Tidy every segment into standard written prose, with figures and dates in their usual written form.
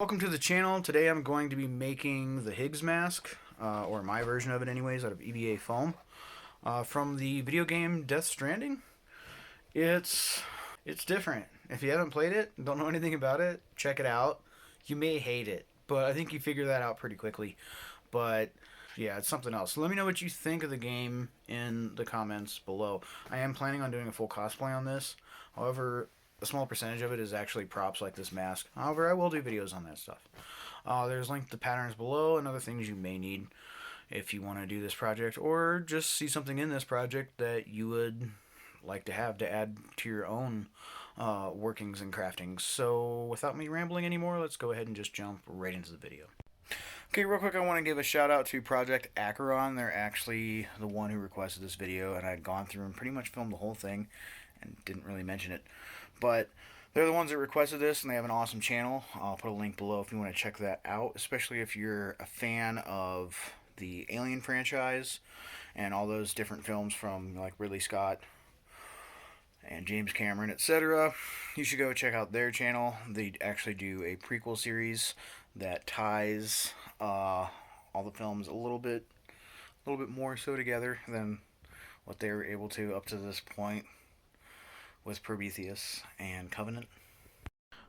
Welcome to the channel. Today I'm going to be making the Higgs mask, or my version of it anyways, out of EVA foam, from the video game Death Stranding. It's it's different. If you haven't played it, don't know anything about it, check it out. You may hate it, but I think you figure that out pretty quickly. But yeah, it's something else. So let me know what you think of the game in the comments below. I am planning on doing a full cosplay on this. However, a small percentage of it is actually props like this mask. However, I will do videos on that stuff. There's linked the patterns below and other things you may need if you want to do this project, or just see something in this project that you would like to have to add to your own workings and craftings. So without me rambling anymore, let's go ahead and just jump right into the video. Okay, real quick, I want to give a shout out to Project Acheron. They're actually the one who requested this video, and I'd gone through and pretty much filmed the whole thing and didn't really mention it. But they're the ones that requested this, and they have an awesome channel. I'll put a link below if you want to check that out, especially if you're a fan of the Alien franchise and all those different films from like Ridley Scott and James Cameron, etc. You should go check out their channel. They actually do a prequel series that ties all the films a little bit more so together than what they were able to up to this point with Prometheus and Covenant.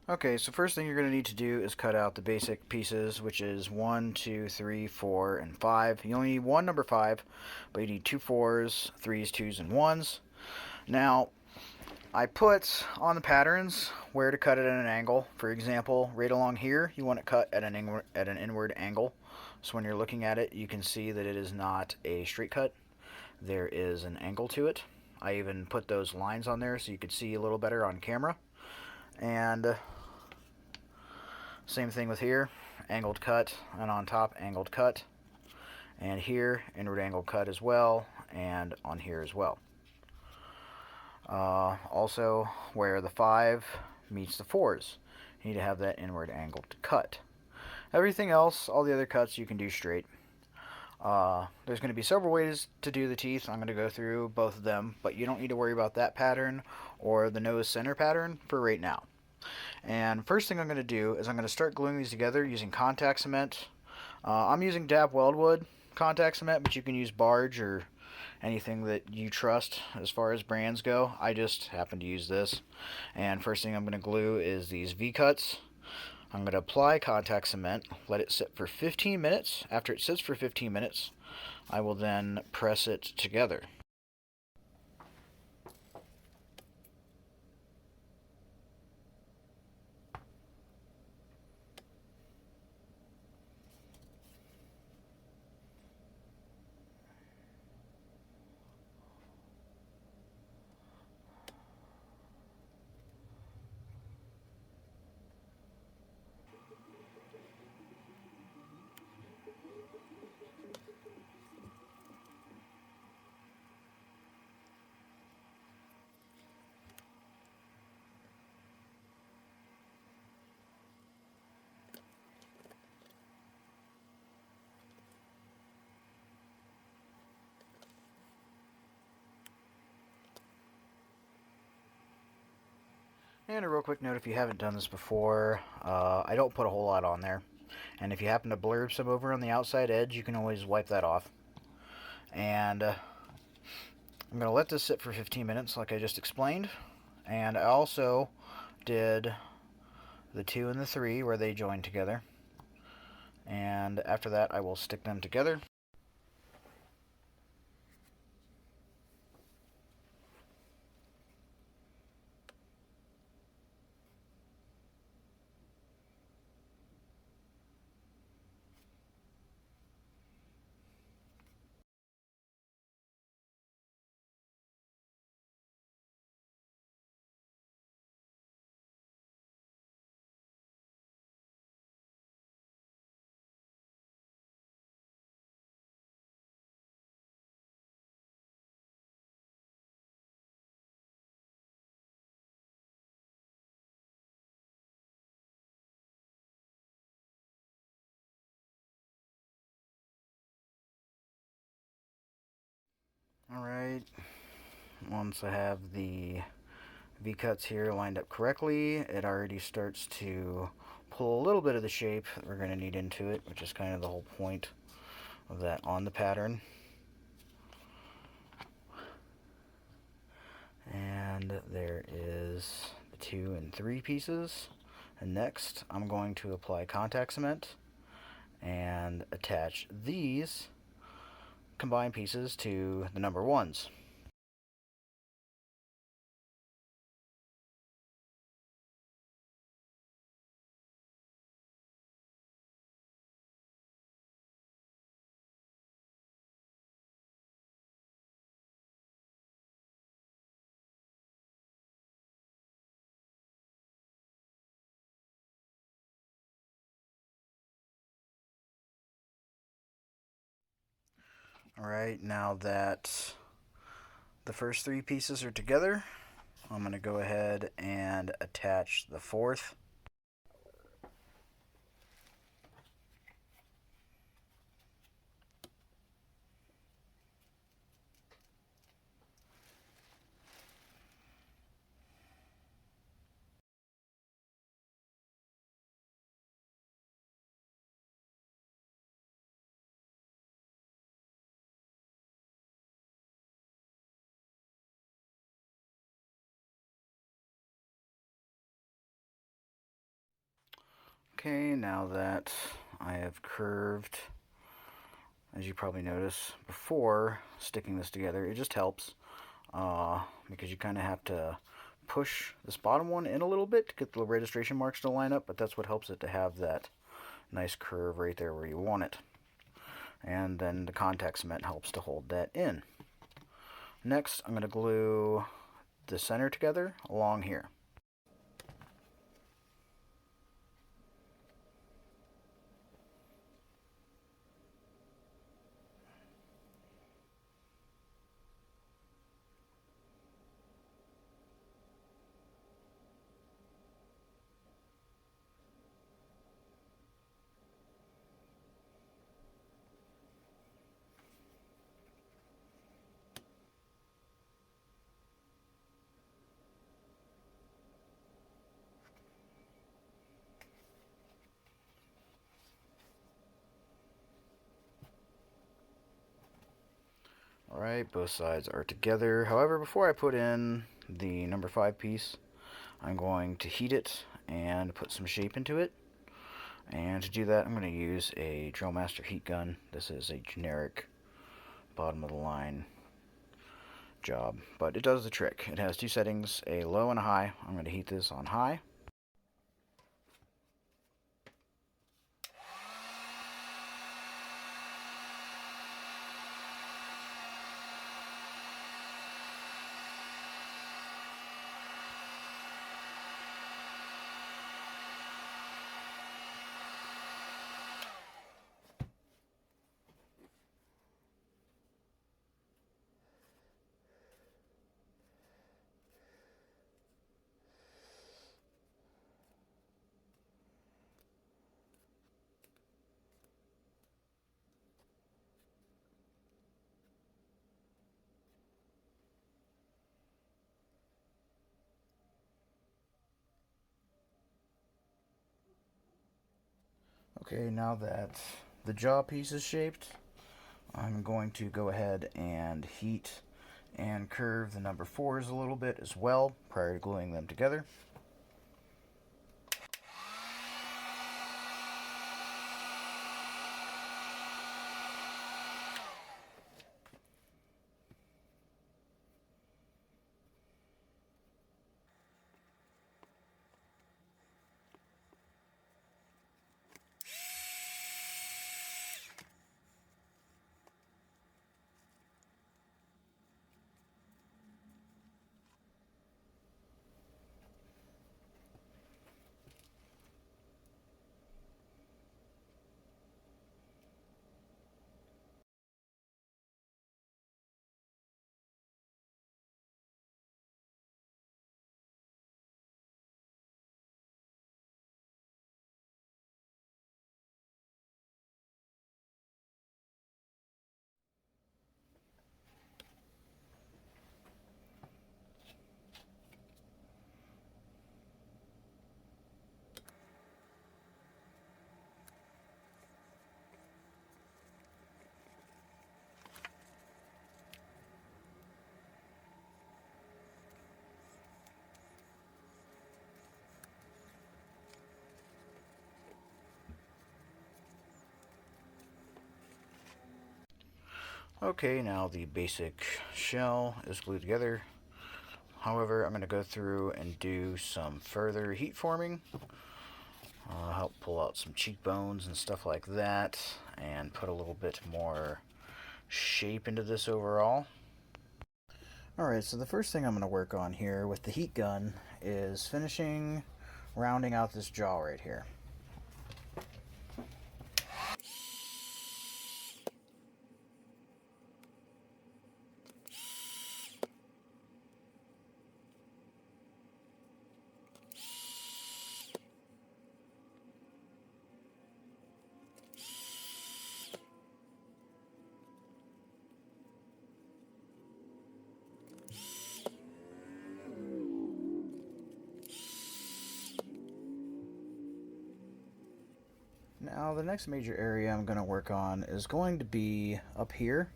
Okay, so first thing you're going to need to do is cut out the basic pieces, which is 1, 2, 3, 4, and 5. You only need one number 5, but you need 2 4s, 3s, 2s, and 1s. Now, I put on the patterns where to cut it at an angle. For example, right along here, you want it cut at an inward angle. So when you're looking at it, you can see that it is not a straight cut. There is an angle to it. I even put those lines on there so you could see a little better on camera. And same thing with here, angled cut, and on top, angled cut. And here, inward angled cut as well, and on here as well. Also, where the 5 meets the 4s, you need to have that inward angled cut. Everything else, all the other cuts, you can do straight. There's going to be several ways to do the teeth. I'm going to go through both of them, but you don't need to worry about that pattern or the nose center pattern for right now. And first thing I'm going to do is I'm going to start gluing these together using contact cement. I'm using Dab Weldwood contact cement, but you can use Barge or anything that you trust as far as brands go. I just happen to use this. And first thing I'm going to glue is these V-cuts. I'm going to apply contact cement, let it sit for 15 minutes. After it sits for 15 minutes, I will then press it together. And a real quick note, if you haven't done this before, I don't put a whole lot on there. And if you happen to blurb some over on the outside edge, you can always wipe that off. And I'm going to let this sit for 15 minutes like I just explained. And I also did the 2 and the 3 where they join together. And after that, I will stick them together. Alright, once I have the V-cuts here lined up correctly, it already starts to pull a little bit of the shape that we're going to need into it, which is kind of the whole point of that on the pattern. And there is the 2 and 3 pieces. And next, I'm going to apply contact cement and attach these combined pieces to the number 1s. Alright, now that the first 3 pieces are together, I'm going to go ahead and attach the 4th. Okay, now that I have curved, as you probably noticed before sticking this together, it just helps because you kind of have to push this bottom one in a little bit to get the registration marks to line up, but that's what helps it to have that nice curve right there where you want it. And then the contact cement helps to hold that in. Next, I'm going to glue the center together along here. Alright, both sides are together. However, before I put in the number 5 piece, I'm going to heat it and put some shape into it. And to do that, I'm going to use a Drill Master heat gun. This is a generic bottom of the line job, but it does the trick. It has 2 settings, a low and a high. I'm going to heat this on high. Okay, now that the jaw piece is shaped, I'm going to go ahead and heat and curve the number 4s a little bit as well prior to gluing them together. Okay, now the basic shell is glued together. However, I'm going to go through and do some further heat forming. Help pull out some cheekbones and stuff like that, and put a little bit more shape into this overall. Alright, so the first thing I'm going to work on here with the heat gun is finishing rounding out this jaw right here. Now the next major area I'm going to work on is going to be up here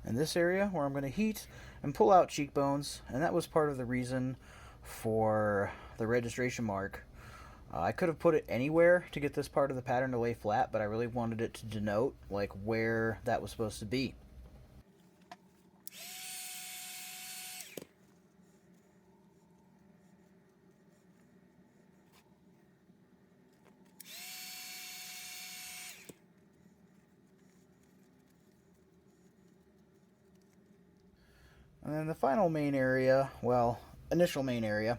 in this area where I'm going to heat and pull out cheekbones, and that was part of the reason for the registration mark. I could have put it anywhere to get this part of the pattern to lay flat, but I really wanted it to denote like where that was supposed to be. And then the final main area, well, initial main area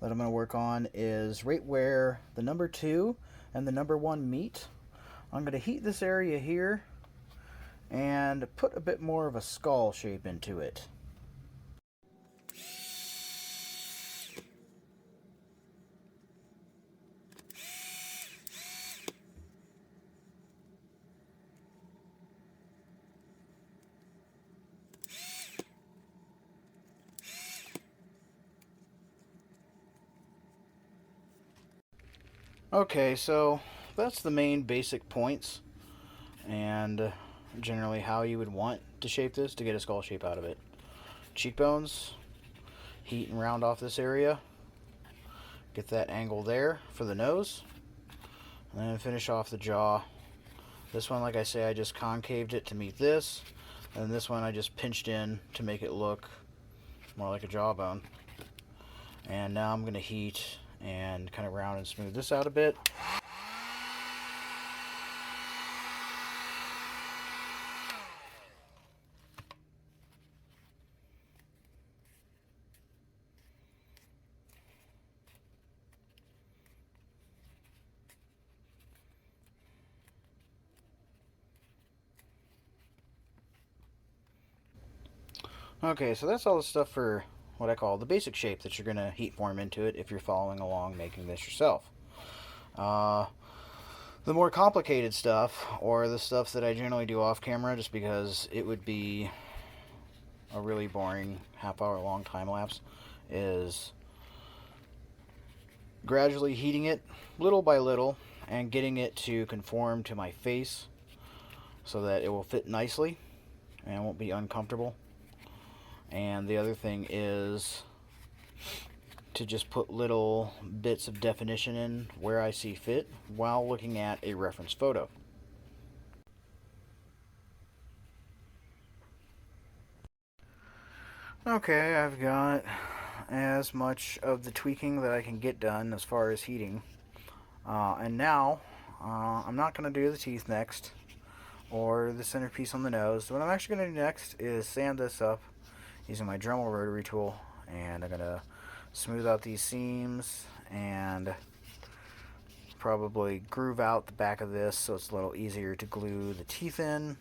that I'm going to work on is right where the number 2 and the number 1 meet. I'm going to heat this area here and put a bit more of a skull shape into it. Okay, so that's the main basic points and generally how you would want to shape this to get a skull shape out of it. Cheekbones, heat and round off this area, get that angle there for the nose, and then finish off the jaw. This one, like I say, I just concaved it to meet this, and this one I just pinched in to make it look more like a jawbone. And now I'm going to heat and kind of round and smooth this out a bit. Okay, so that's all the stuff for what I call the basic shape that you're going to heat form into it if you're following along making this yourself. The more complicated stuff, or the stuff that I generally do off camera just because it would be a really boring half-hour long time lapse, is gradually heating it little by little and getting it to conform to my face so that it will fit nicely and won't be uncomfortable. And the other thing is to just put little bits of definition in where I see fit while looking at a reference photo. Okay, I've got as much of the tweaking that I can get done as far as heating. And now, I'm not going to do the teeth next, or the centerpiece on the nose. What I'm actually going to do next is sand this up using my Dremel rotary tool, and I'm going to smooth out these seams and probably groove out the back of this so it's a little easier to glue the teeth in.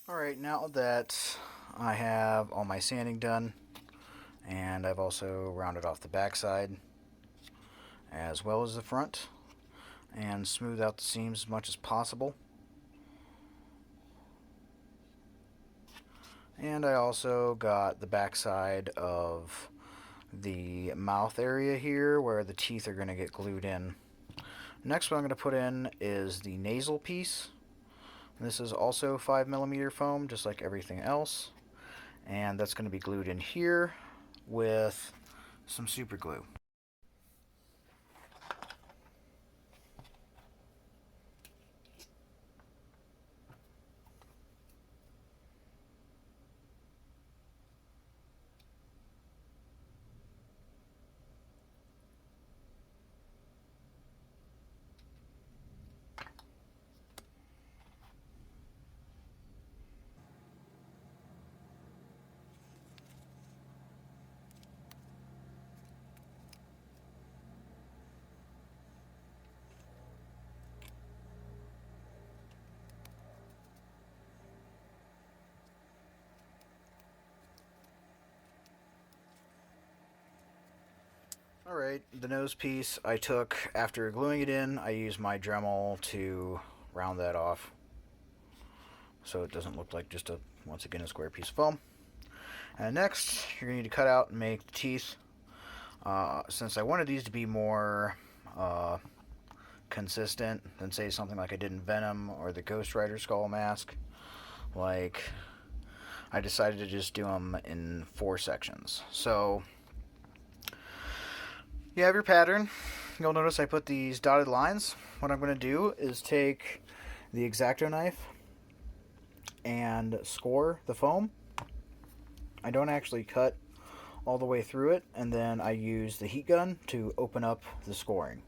Alright, now that I have all my sanding done, and I've also rounded off the backside as well as the front, and smooth out the seams as much as possible. And I also got the backside of the mouth area here where the teeth are going to get glued in. Next, what I'm going to put in is the nasal piece. This is also 5mm foam, just like everything else. And that's going to be glued in here with some super glue. Alright, the nose piece I took after gluing it in. I used my Dremel to round that off so it doesn't look like just once again, a square piece of foam. And next, you're going to need to cut out and make the teeth. Since I wanted these to be more consistent than, say, something like I did in Venom or the Ghost Rider skull mask, like, I decided to just do them in 4 sections. So you have your pattern. You'll notice I put these dotted lines. What I'm going to do is take the X-Acto knife and score the foam. I don't actually cut all the way through it, and then I use the heat gun to open up the scoring.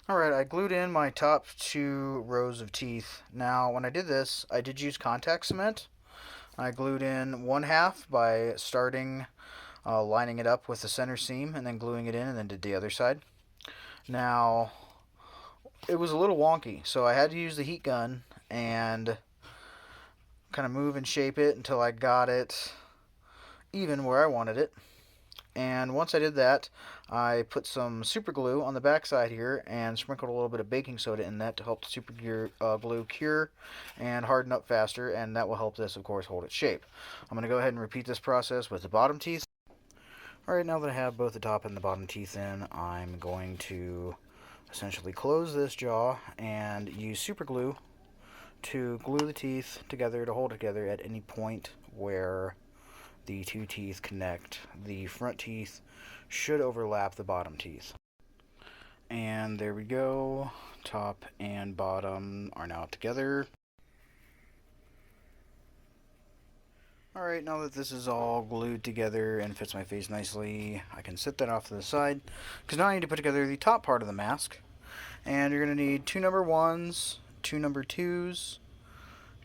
Alright, I glued in my top 2 rows of teeth. Now, when I did this, I did use contact cement. I glued in 1/2 by starting lining it up with the center seam and then gluing it in, and then did the other side. Now, it was a little wonky, so I had to use the heat gun and kind of move and shape it until I got it even where I wanted it. And once I did that, I put some super glue on the back side here and sprinkled a little bit of baking soda in that to help the super glue cure and harden up faster, and that will help this, of course, hold its shape. I'm going to go ahead and repeat this process with the bottom teeth. Alright, now that I have both the top and the bottom teeth in, I'm going to essentially close this jaw and use super glue to glue the teeth together to hold it together at any point where the 2 teeth connect. The front teeth should overlap the bottom teeth. And there we go. Top and bottom are now together. Alright, now that this is all glued together and fits my face nicely, I can set that off to the side, because now I need to put together the top part of the mask. And you're going to need 2 number 1s, 2 number 2s,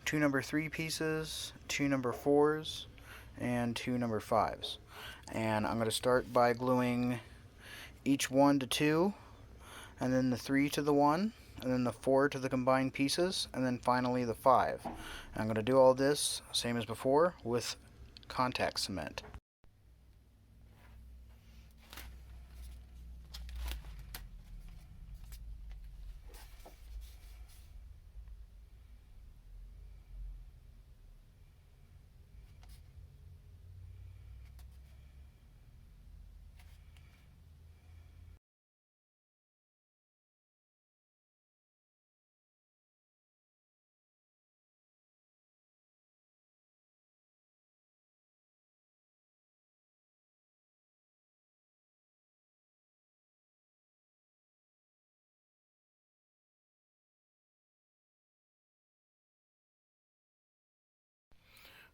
2 number 3 pieces, 2 number 4s, and 2 number 5s. And I'm going to start by gluing each 1 to 2, and then the 3 to the 1, and then the 4 to the combined pieces, and then finally the 5. And I'm going to do all this, same as before, with contact cement.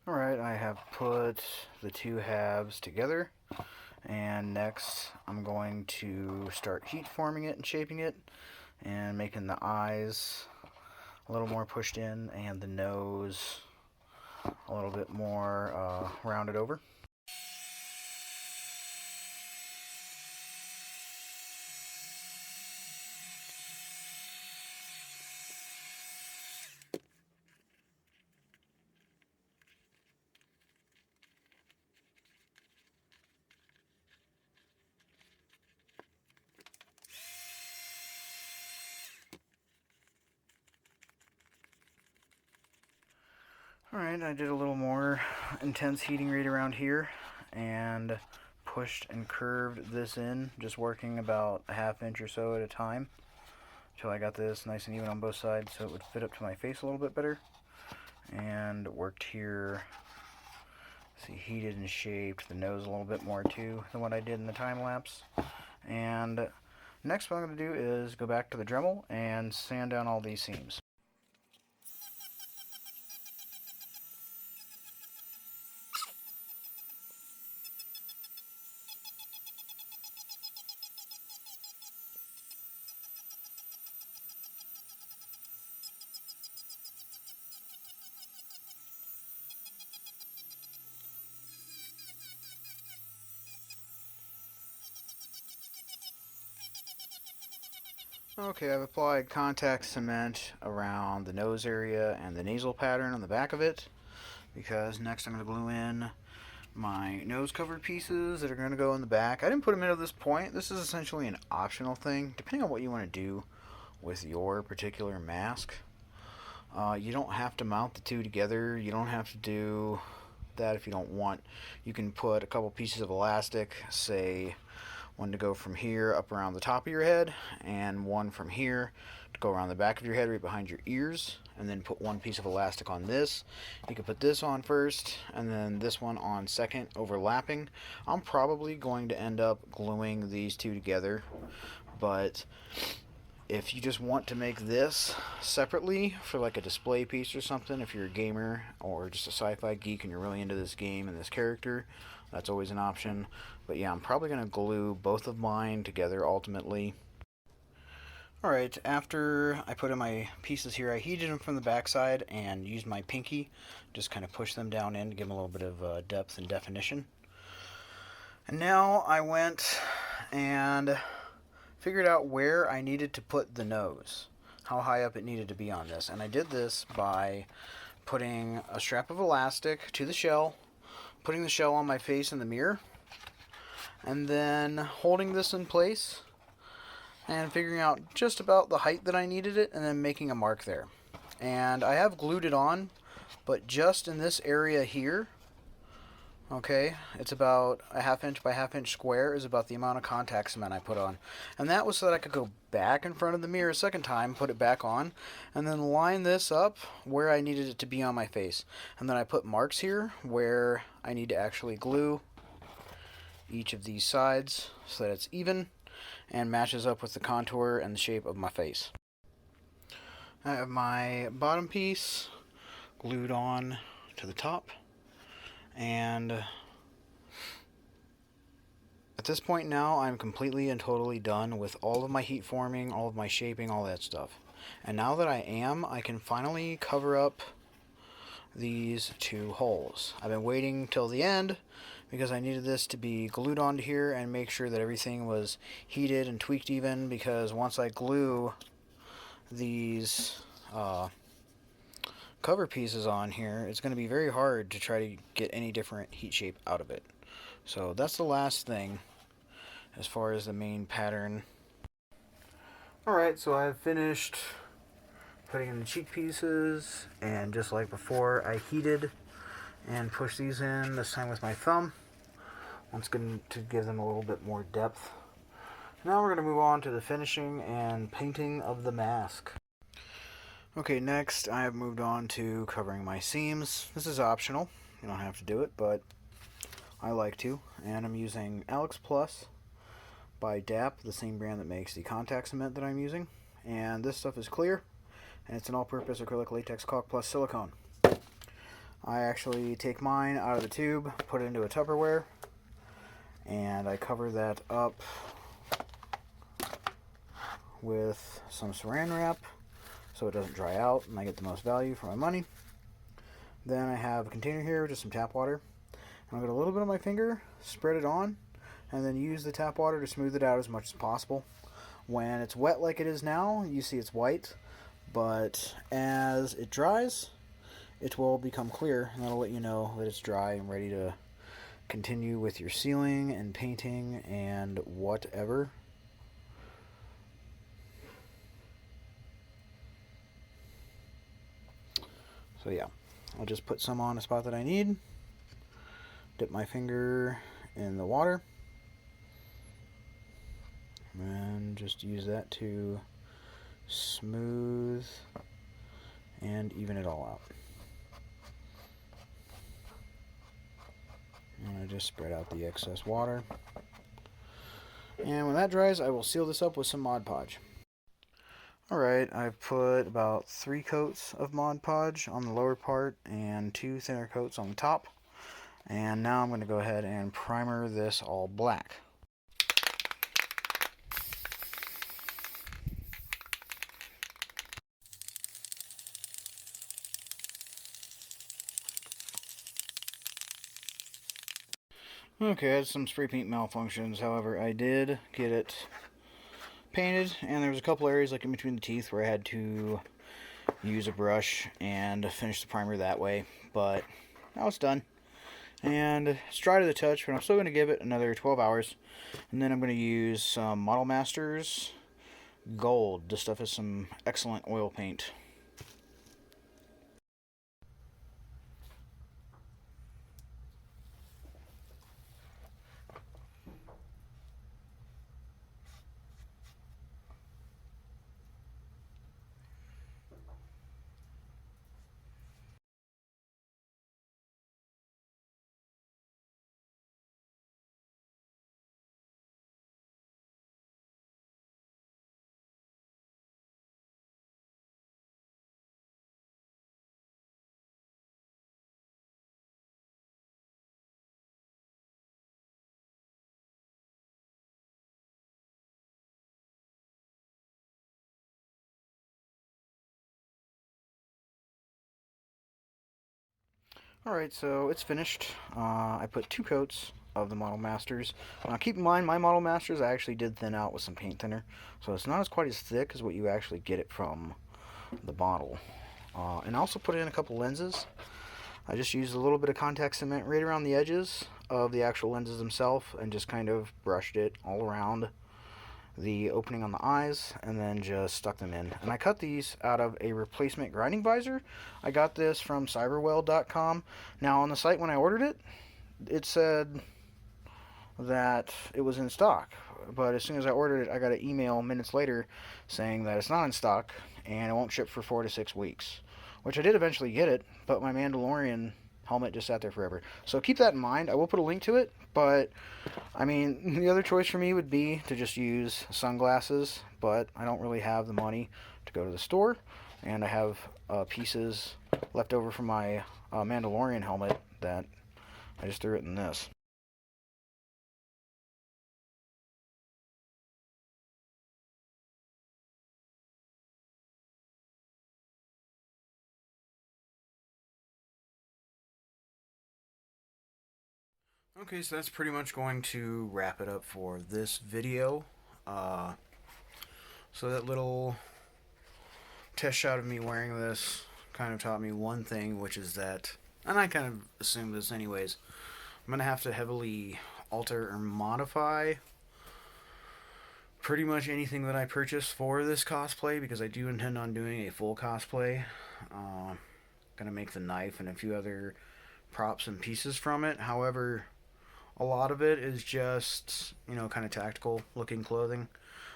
Alright, I have put the two halves together, and next I'm going to start heat forming it and shaping it, and making the eyes a little more pushed in and the nose a little bit more rounded over. Alright, I did a little more intense heating rate around here and pushed and curved this in, just working about a ½ inch or so at a time until I got this nice and even on both sides so it would fit up to my face a little bit better. And worked here, see, heated and shaped the nose a little bit more too than what I did in the time lapse. And next what I'm going to do is go back to the Dremel and sand down all these seams. Okay, I've applied contact cement around the nose area and the nasal pattern on the back of it, because next I'm going to glue in my nose covered pieces that are going to go in the back. I didn't put them in at this point. This is essentially an optional thing, depending on what you want to do with your particular mask. You don't have to mount the two together. You don't have to do that if you don't want. You can put a couple pieces of elastic, say one to go from here up around the top of your head, and one from here to go around the back of your head right behind your ears, and then put one piece of elastic on this. You can put this on first and then this one on second, overlapping. I'm probably going to end up gluing these two together, but if you just want to make this separately for like a display piece or something, if you're a gamer or just a sci-fi geek and you're really into this game and this character, that's always an option. But yeah, I'm probably going to glue both of mine together ultimately. Alright, after I put in my pieces here, I heated them from the backside and used my pinky, just kind of push them down in to give them a little bit of depth and definition. And now I went and figured out where I needed to put the nose, how high up it needed to be on this. And I did this by putting a strap of elastic to the shell, putting the shell on my face in the mirror, and then holding this in place and figuring out just about the height that I needed it, and then making a mark there. And I have glued it on, but just in this area here, okay, it's about a ½ inch by ½ inch square is about the amount of contact cement I put on. And that was so that I could go back in front of the mirror a second time, put it back on, and then line this up where I needed it to be on my face. And then I put marks here where I need to actually glue each of these sides so that it's even and matches up with the contour and the shape of my face. I have my bottom piece glued on to the top, and at this point now I'm completely and totally done with all of my heat forming, all of my shaping, all that stuff. And now that I can finally cover up these two holes. I've been waiting till the end because I needed this to be glued onto here and make sure that everything was heated and tweaked even, because once I glue these cover pieces on here, it's going to be very hard to try to get any different heat shape out of it. So that's the last thing as far as the main pattern. Alright, so I've finished putting in the cheek pieces, and just like before, I heated and pushed these in, this time with my thumb. That's going to give them a little bit more depth. Now we're going to move on to the finishing and painting of the mask. Okay, next I have moved on to covering my seams. This is optional, you don't have to do it, but I like to. And I'm using Alex Plus by DAP, the same brand that makes the contact cement that I'm using. And this stuff is clear, and it's an all-purpose acrylic latex caulk plus silicone. I actually take mine out of the tube, put it into a Tupperware, and I cover that up with some saran wrap so it doesn't dry out and I get the most value for my money. Then I have a container here with just some tap water. And I'll get a little bit of my finger, spread it on, and then use the tap water to smooth it out as much as possible. When it's wet like it is now, you see it's white, but as it dries, it will become clear, and that'll let you know that it's dry and ready to continue with your sealing and painting and whatever. So yeah, I'll just put some on a spot that I need, dip my finger in the water, and just use that to smooth and even it all out. And I just spread out the excess water. And when that dries, I will seal this up with some Mod Podge. Alright, I've put about 3 coats of Mod Podge on the lower part and 2 thinner coats on the top. And now I'm going to go ahead and primer this all black. Okay, I had some spray paint malfunctions, however I did get it painted, and there was a couple areas like in between the teeth where I had to use a brush and finish the primer that way, but now it's done. And it's dry to the touch, but I'm still going to give it another 12 hours, and then I'm going to use some Model Masters Gold. This stuff is some excellent oil paint. Alright, so it's finished. I put 2 coats of the Model Masters. Now keep in mind, my Model Masters I actually did thin out with some paint thinner, so it's not as quite as thick as what you actually get it from the bottle. And I also put in a couple lenses. I just used a little bit of contact cement right around the edges of the actual lenses themselves and just kind of brushed it all around the opening on the eyes and then just stuck them in. And I cut these out of a replacement grinding visor. I got this from cyberweld.com. Now on the site when I ordered it, it said that it was in stock, but as soon as I ordered it, I got an email minutes later saying that it's not in stock and it won't ship for 4 to 6 weeks, which I did eventually get it, but my Mandalorian helmet just sat there forever. So keep that in mind. I will put a link to it, but I mean, the other choice for me would be to just use sunglasses, but I don't really have the money to go to the store, and I have pieces left over from my Mandalorian helmet that I just threw it in this. Okay, so that's pretty much going to wrap it up for this video. So that little test shot of me wearing this kind of taught me one thing, which is that, and I kind of assumed this anyways, I'm going to have to heavily alter or modify pretty much anything that I purchase for this cosplay, because I do intend on doing a full cosplay. Gonna make the knife and a few other props and pieces from it. However, a lot of it is just, kind of tactical looking clothing.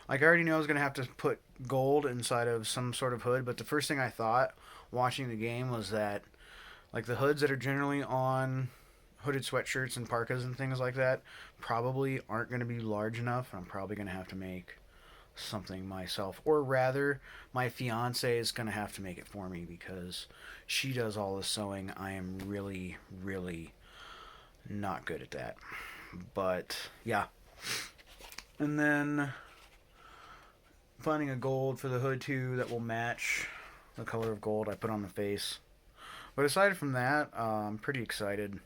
Like, I already knew I was gonna have to put gold inside of some sort of hood, but the first thing I thought watching the game was that, like, the hoods that are generally on hooded sweatshirts and parkas and things like that probably aren't going to be large enough, and I'm probably going to have to make something myself. Or rather, my fiance is going to have to make it for me because she does all the sewing. I am really, really not good at that. But, yeah. And then finding a gold for the hood, too, that will match the color of gold I put on the face. But aside from that, I'm pretty excited.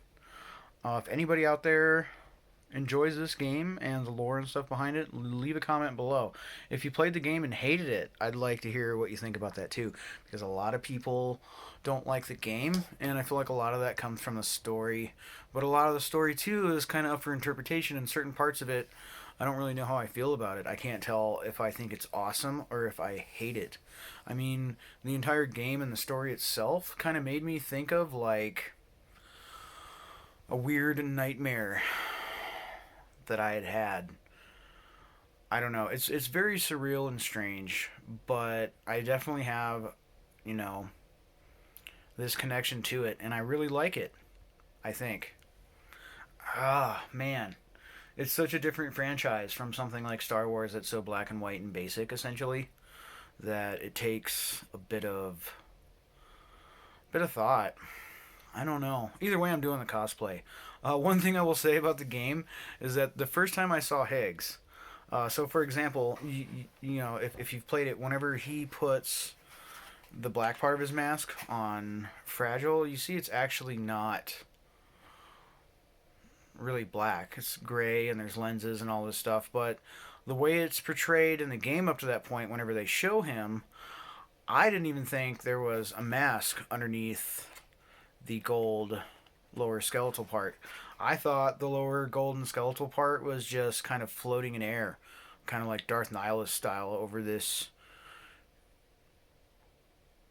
If anybody out there enjoys this game and the lore and stuff behind it, leave a comment below. If you played the game and hated it, I'd like to hear what you think about that too, because a lot of people don't like the game, and I feel like a lot of that comes from the story. But a lot of the story too is kind of up for interpretation, and certain parts of it, I don't really know how I feel about it. I can't tell if I think it's awesome or if I hate it. I mean, the entire game and the story itself kind of made me think of, like, a weird nightmare that I had had. I don't know. It's very surreal and strange, but I definitely have, this connection to it, and I really like it, I think. Ah, man. It's such a different franchise from something like Star Wars that's so black and white and basic, essentially, that it takes a bit of thought. I don't know. Either way, I'm doing the cosplay. One thing I will say about the game is that the first time I saw Higgs, so for example, if you've played it, whenever he puts the black part of his mask on Fragile, you see it's actually not really black. It's gray and there's lenses and all this stuff, but the way it's portrayed in the game up to that point, whenever they show him, I didn't even think there was a mask underneath the gold lower skeletal part. I thought the lower golden skeletal part was just kind of floating in air, kind of like Darth Nihilus style over this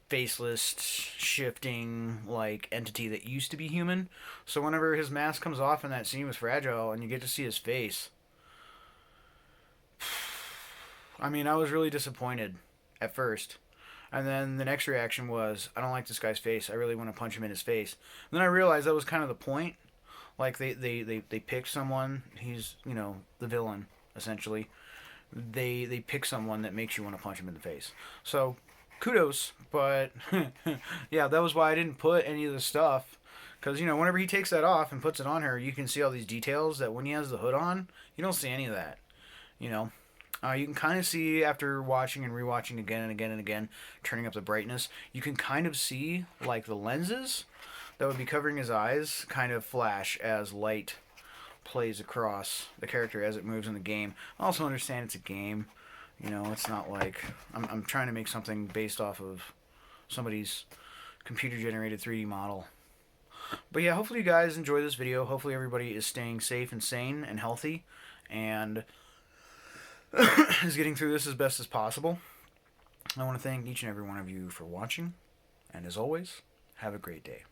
faceless, shifting, like, entity that used to be human. So whenever his mask comes off in that scene with Fragile and you get to see his face, I mean, I was really disappointed at first. And then the next reaction was, I don't like this guy's face. I really want to punch him in his face. And then I realized that was kind of the point. Like, they pick someone. He's, the villain, essentially. They pick someone that makes you want to punch him in the face. So, kudos. But, yeah, that was why I didn't put any of the stuff. Because, whenever he takes that off and puts it on her, you can see all these details that when he has the hood on, you don't see any of that. You can kind of see, after watching and rewatching again and again and again, turning up the brightness, you can kind of see, like, the lenses that would be covering his eyes kind of flash as light plays across the character as it moves in the game. I also understand it's a game. It's not like I'm trying to make something based off of somebody's computer-generated 3D model. But yeah, hopefully you guys enjoy this video. Hopefully everybody is staying safe and sane and healthy, and is getting through this as best as possible. I want to thank each and every one of you for watching, and as always, have a great day.